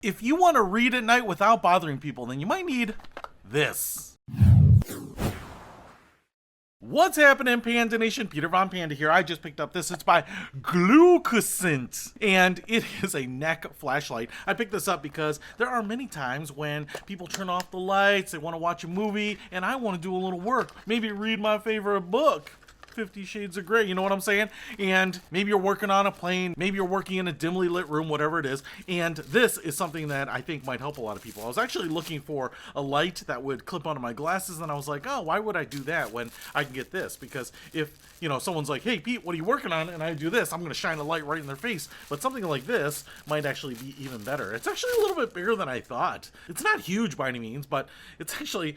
If you want to read at night without bothering people, then you might need this. What's happening, Panda Nation? Peter Von Panda here. I just picked up this. It's by Glocusent, and it is a neck flashlight. I picked this up because there are many times when people turn off the lights, they want to watch a movie, and I want to do a little work. Maybe read my favorite book. 50 Shades of Grey, you know what I'm saying? And maybe you're working on a plane, maybe you're working in a dimly lit room, whatever it is, and this is something that I think might help a lot of people. I was actually looking for a light that would clip onto my glasses, and I was like, oh, why would I do that when I can get this? Because if, you know, someone's like, hey, Pete, what are you working on? And I do this, I'm going to shine a light right in their face. But something like this might actually be even better. It's actually a little bit bigger than I thought. It's not huge by any means, but it's actually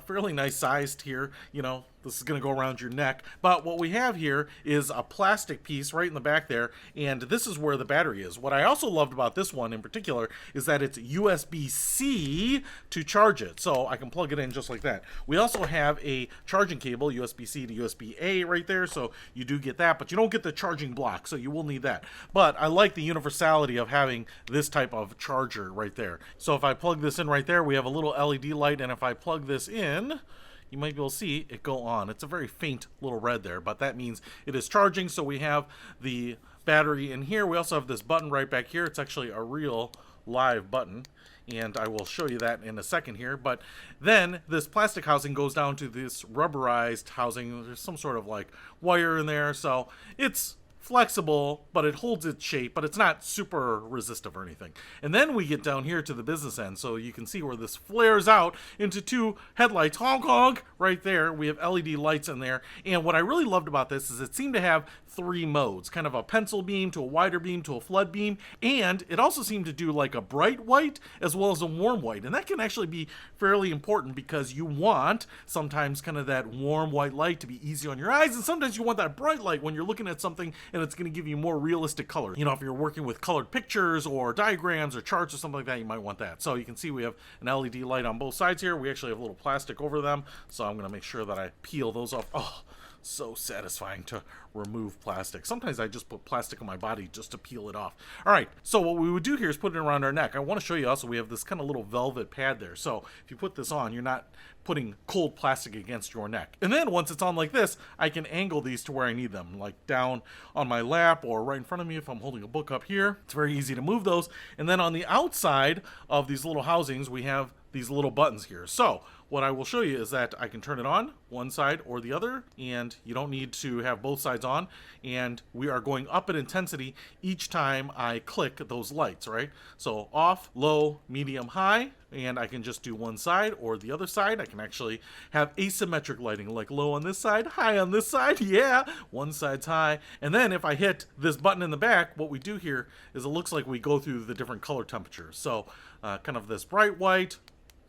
fairly nice sized here, you know. This is going to go around your neck. But what we have here is a plastic piece right in the back there, and this is where the battery is. What I also loved about this one in particular is that it's USB-C to charge it, so I can plug it in just like that. We also have a charging cable, USB-C to USB-A right there, so you do get that, but you don't get the charging block, so you will need that. But I like the universality of having this type of charger right there. So if I plug this in right there, we have a little LED light, and if I plug this in, you might be able to see it go on. It's a very faint little red there, but that means it is charging. So we have the battery in here. We also have this button right back here. It's actually a real live button, and I will show you that in a second here. But then this plastic housing goes down to this rubberized housing. There's some sort of like wire in there, so it's flexible, but it holds its shape, but it's not super resistive or anything. And then we get down here to the business end, so you can see where this flares out into two headlights, honk honk, right there. We have LED lights in there, and what I really loved about this is it seemed to have three modes, kind of a pencil beam to a wider beam to a flood beam, and it also seemed to do like a bright white as well as a warm white, and that can actually be fairly important because you want sometimes kind of that warm white light to be easy on your eyes, and sometimes you want that bright light when you're looking at something and it's going to give you more realistic color. You know, if you're working with colored pictures or diagrams or charts or something like that, you might want that. So you can see we have an LED light on both sides here. We actually have a little plastic over them, so I'm going to make sure that I peel those off. Oh, so satisfying to remove plastic. Sometimes I just put plastic on my body just to peel it off. All right, so what we would do here is put it around our neck. I want to show you also we have this kind of little velvet pad there. So if you put this on, you're not putting cold plastic against your neck. And then once it's on like this, I can angle these to where I need them, like down on my lap or right in front of me if I'm holding a book up here. It's very easy to move those. And then on the outside of these little housings, we have these little buttons here. So what I will show you is that I can turn it on one side or the other, and you don't need to have both sides on, and we are going up in intensity each time I click those lights, right? So off, low, medium, high, and I can just do one side or the other side. I can actually have asymmetric lighting, like low on this side, high on this side. Yeah, one side's high. And then if I hit this button in the back, what we do here is it looks like we go through the different color temperatures. So kind of this bright white,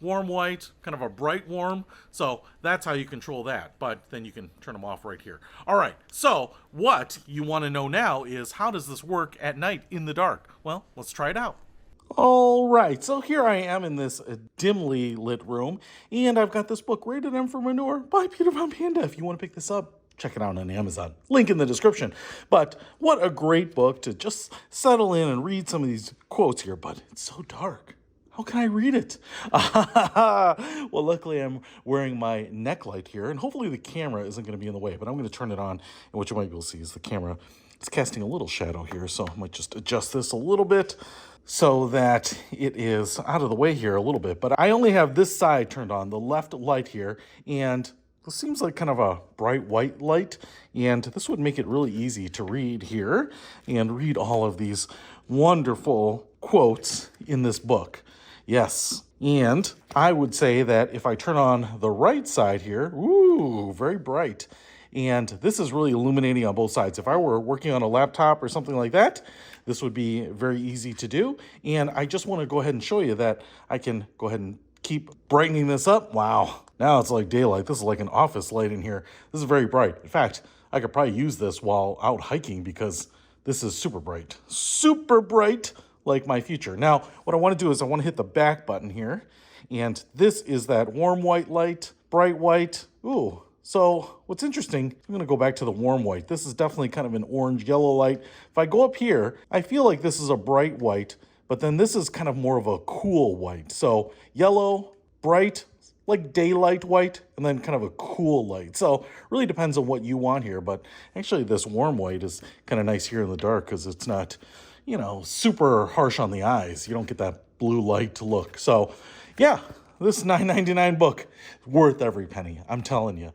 warm white, kind of a bright warm. So that's how you control that, but then you can turn them off right here. All right, so what you want to know now is how does this work at night in the dark? Well, let's try it out. All right, so here I am in this dimly lit room, and I've got this book, Rated M for Manure by Peter Von Panda. If you want to pick this up, check it out on Amazon. Link in the description. But what a great book to just settle in and read some of these quotes here, but it's so dark. How can I read it? Well, luckily I'm wearing my neck light here, and hopefully the camera isn't going to be in the way, but I'm going to turn it on, and what you might be able to see is the camera is casting a little shadow here, so I might just adjust this a little bit so that it is out of the way here a little bit. But I only have this side turned on, the left light here, and this seems like kind of a bright white light, and this would make it really easy to read here and read all of these wonderful quotes in this book. Yes, and I would say that if I turn on the right side here, ooh, very bright. And this is really illuminating on both sides. If I were working on a laptop or something like that, this would be very easy to do. And I just want to go ahead and show you that I can go ahead and keep brightening this up. Wow, now it's like daylight. This is like an office light in here. This is very bright. In fact, I could probably use this while out hiking because this is super bright. Super bright. Like my future. Now, what I want to do is I want to hit the back button here, and this is that warm white light, bright white. Ooh, so what's interesting, I'm going to go back to the warm white. This is definitely kind of an orange yellow light. If I go up here, I feel like this is a bright white, but then this is kind of more of a cool white. So yellow, bright, like daylight white, and then kind of a cool light. So really depends on what you want here, but actually this warm white is kind of nice here in the dark because it's not, you know, super harsh on the eyes. You don't get that blue light look. So yeah, this $9.99 book is worth every penny. I'm telling you.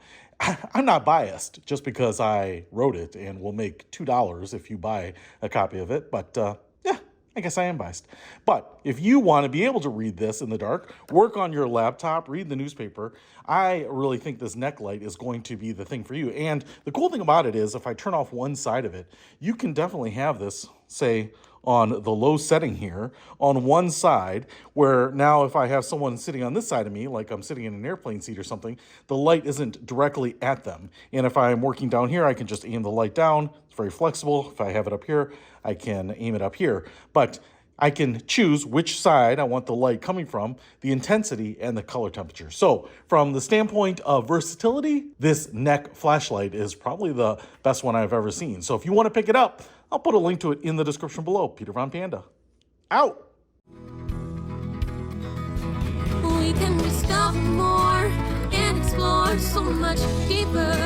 I'm not biased just because I wrote it and will make $2 if you buy a copy of it. But yeah, I guess I am biased. But if you want to be able to read this in the dark, work on your laptop, read the newspaper, I really think this neck light is going to be the thing for you. And the cool thing about it is if I turn off one side of it, you can definitely have this, say, on the low setting here on one side, where now if I have someone sitting on this side of me, like I'm sitting in an airplane seat or something, the light isn't directly at them. And if I'm working down here, I can just aim the light down. It's very flexible. If I have it up here, I can aim it up here. But I can choose which side I want the light coming from, the intensity, and the color temperature. So from the standpoint of versatility, this neck flashlight is probably the best one I've ever seen. So if you want to pick it up, I'll put a link to it in the description below. Peter Von Panda, out. We can discover more and explore so much deeper.